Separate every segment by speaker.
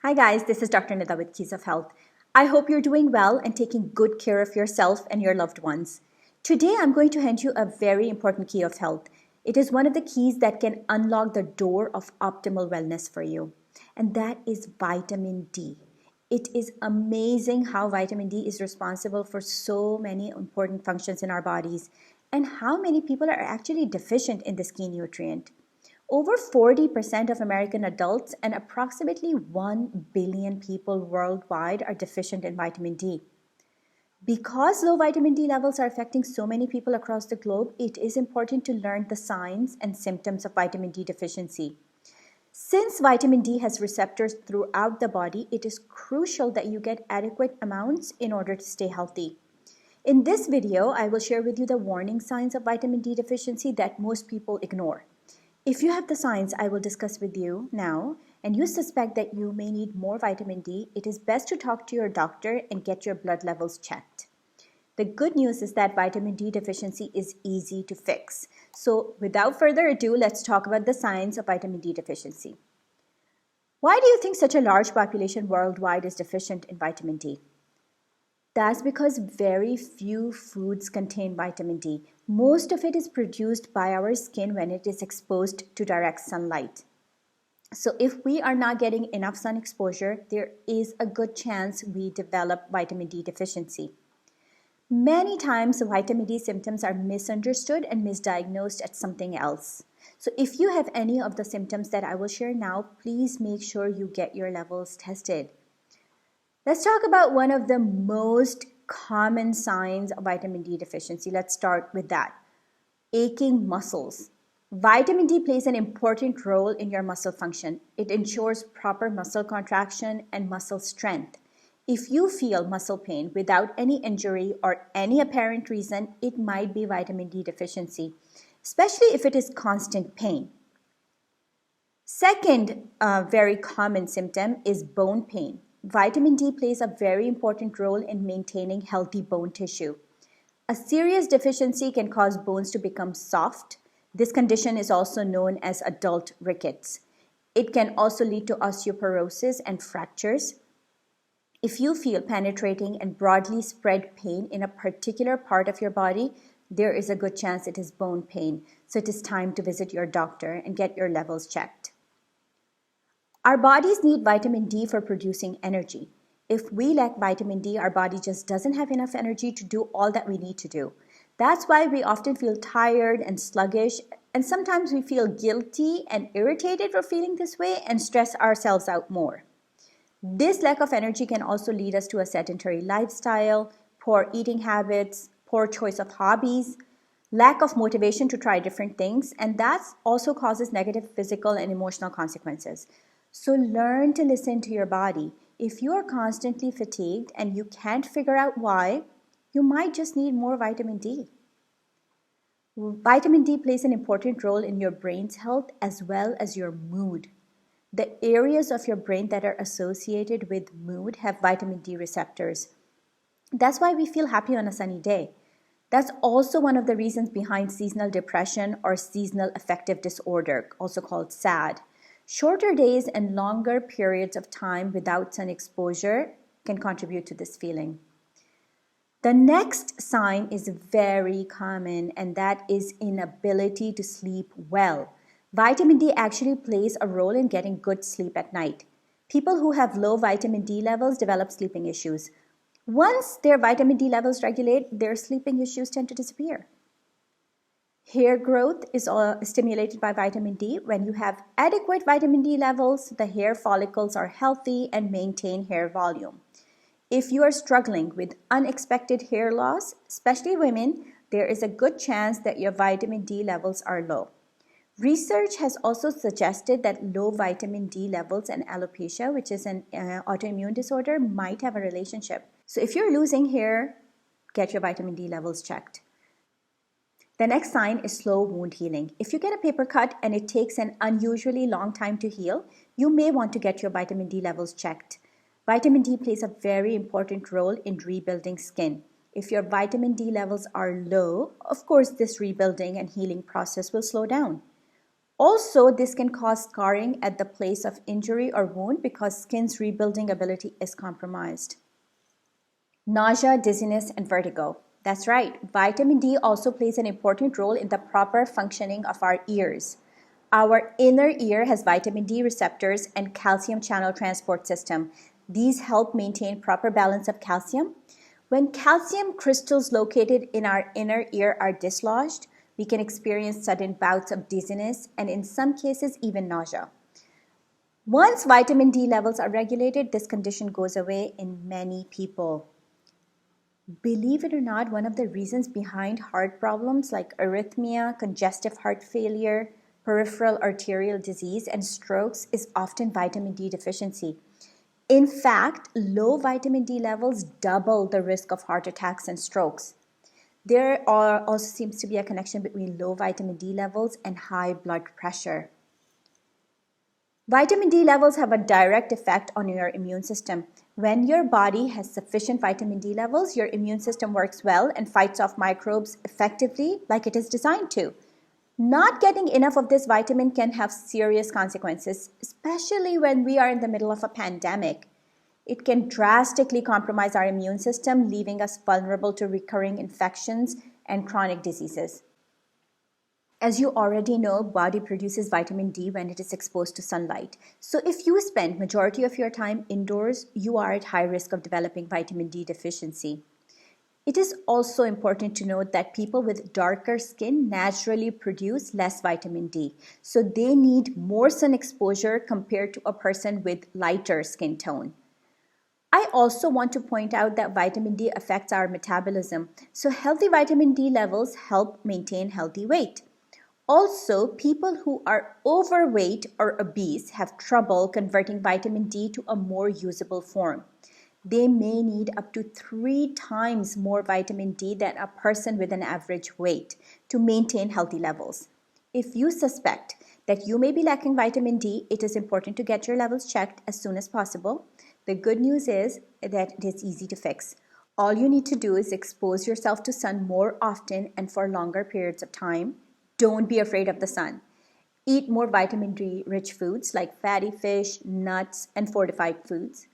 Speaker 1: Hi guys, this is Dr. Nida with Keys of Health. I hope you're doing well and taking good care of yourself and your loved ones. Today I'm going to hand you a very important key of health. It is one of the keys that can unlock the door of optimal wellness for you, and that is vitamin D. It is amazing how vitamin D is responsible for so many important functions in our bodies and how many people are actually deficient in this key nutrient. Over 40% of American adults and approximately 1 billion people worldwide are deficient in vitamin D. Because low vitamin D levels are affecting so many people across the globe, it is important to learn the signs and symptoms of vitamin D deficiency. Since vitamin D has receptors throughout the body, it is crucial that you get adequate amounts in order to stay healthy. In this video, I will share with you the warning signs of vitamin D deficiency that most people ignore. If you have the signs I will discuss with you now, and you suspect that you may need more vitamin D, it is best to talk to your doctor and get your blood levels checked. The good news is that vitamin D deficiency is easy to fix. So without further ado, let's talk about the signs of vitamin D deficiency. Why do you think such a large population worldwide is deficient in vitamin D? That's because very few foods contain vitamin D. Most of it is produced by our skin when it is exposed to direct sunlight. So if we are not getting enough sun exposure, there is a good chance we develop vitamin D deficiency. Many times vitamin D symptoms are misunderstood and misdiagnosed as something else. So if you have any of the symptoms that I will share now, please make sure you get your levels tested. Let's talk about one of the most common signs of vitamin D deficiency. Let's start with that. Aching muscles. Vitamin D plays an important role in your muscle function. It ensures proper muscle contraction and muscle strength. If you feel muscle pain without any injury or any apparent reason, it might be vitamin D deficiency, especially if it is constant pain. Second very common symptom is bone pain. Vitamin D plays a very important role in maintaining healthy bone tissue. A serious deficiency can cause bones to become soft. This condition is also known as adult rickets. It can also lead to osteoporosis and fractures. If you feel penetrating and broadly spread pain in a particular part of your body, there is a good chance it is bone pain. So it is time to visit your doctor and get your levels checked. Our bodies need vitamin D for producing energy. If we lack vitamin D, our body just doesn't have enough energy to do all that we need to do. That's why we often feel tired and sluggish, and sometimes we feel guilty and irritated for feeling this way and stress ourselves out more. This lack of energy can also lead us to a sedentary lifestyle, poor eating habits, poor choice of hobbies, lack of motivation to try different things, and that also causes negative physical and emotional consequences. So learn to listen to your body. If you are constantly fatigued and you can't figure out why, you might just need more vitamin D. Vitamin D plays an important role in your brain's health as well as your mood. The areas of your brain that are associated with mood have vitamin D receptors. That's why we feel happy on a sunny day. That's also one of the reasons behind seasonal depression or seasonal affective disorder, also called SAD. Shorter days and longer periods of time without sun exposure can contribute to this feeling. The next sign is very common, and that is inability to sleep well. Vitamin D actually plays a role in getting good sleep at night. People who have low vitamin D levels develop sleeping issues. Once their vitamin D levels regulate, their sleeping issues tend to disappear. Hair growth is stimulated by vitamin D. When you have adequate vitamin D levels, the hair follicles are healthy and maintain hair volume. If you are struggling with unexpected hair loss, especially women, there is a good chance that your vitamin D levels are low. Research has also suggested that low vitamin D levels and alopecia, which is an autoimmune disorder, might have a relationship. So if you're losing hair, get your vitamin D levels checked. The next sign is slow wound healing. If you get a paper cut and it takes an unusually long time to heal, you may want to get your vitamin D levels checked. Vitamin D plays a very important role in rebuilding skin. If your vitamin D levels are low, of course this rebuilding and healing process will slow down. Also, this can cause scarring at the place of injury or wound because skin's rebuilding ability is compromised. Nausea, dizziness, and vertigo. That's right, vitamin D also plays an important role in the proper functioning of our ears. Our inner ear has vitamin D receptors and calcium channel transport system. These help maintain proper balance of calcium. When calcium crystals located in our inner ear are dislodged, we can experience sudden bouts of dizziness and in some cases even nausea. Once vitamin D levels are regulated, this condition goes away in many people. Believe it or not, one of the reasons behind heart problems like arrhythmia, congestive heart failure, peripheral arterial disease, and strokes is often vitamin D deficiency. In fact, low vitamin D levels double the risk of heart attacks and strokes. There also seems to be a connection between low vitamin D levels and high blood pressure. Vitamin D levels have a direct effect on your immune system. When your body has sufficient vitamin D levels, your immune system works well and fights off microbes effectively like it is designed to. Not getting enough of this vitamin can have serious consequences, especially when we are in the middle of a pandemic. It can drastically compromise our immune system, leaving us vulnerable to recurring infections and chronic diseases. As you already know, body produces vitamin D when it is exposed to sunlight. So if you spend majority of your time indoors, you are at high risk of developing vitamin D deficiency. It is also important to note that people with darker skin naturally produce less vitamin D, so they need more sun exposure compared to a person with lighter skin tone. I also want to point out that vitamin D affects our metabolism, so healthy vitamin D levels help maintain healthy weight. Also, people who are overweight or obese have trouble converting vitamin D to a more usable form. They may need up to 3 times more vitamin D than a person with an average weight to maintain healthy levels. If you suspect that you may be lacking vitamin D, it is important to get your levels checked as soon as possible. The good news is that it is easy to fix. All you need to do is expose yourself to sun more often and for longer periods of time. Don't be afraid of the sun. Eat more vitamin D rich foods like fatty fish, nuts, and fortified foods.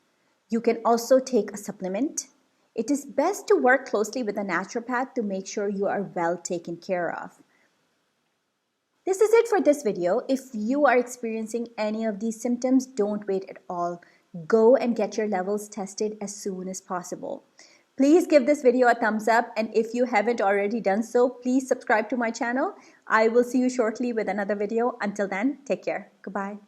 Speaker 1: You can also take a supplement. It is best to work closely with a naturopath to make sure you are well taken care of. This is it for this video. If you are experiencing any of these symptoms, don't wait at all. Go and get your levels tested as soon as possible. Please give this video a thumbs up, and if you haven't already done so, please subscribe to my channel. I will see you shortly with another video. Until then, take care. Goodbye.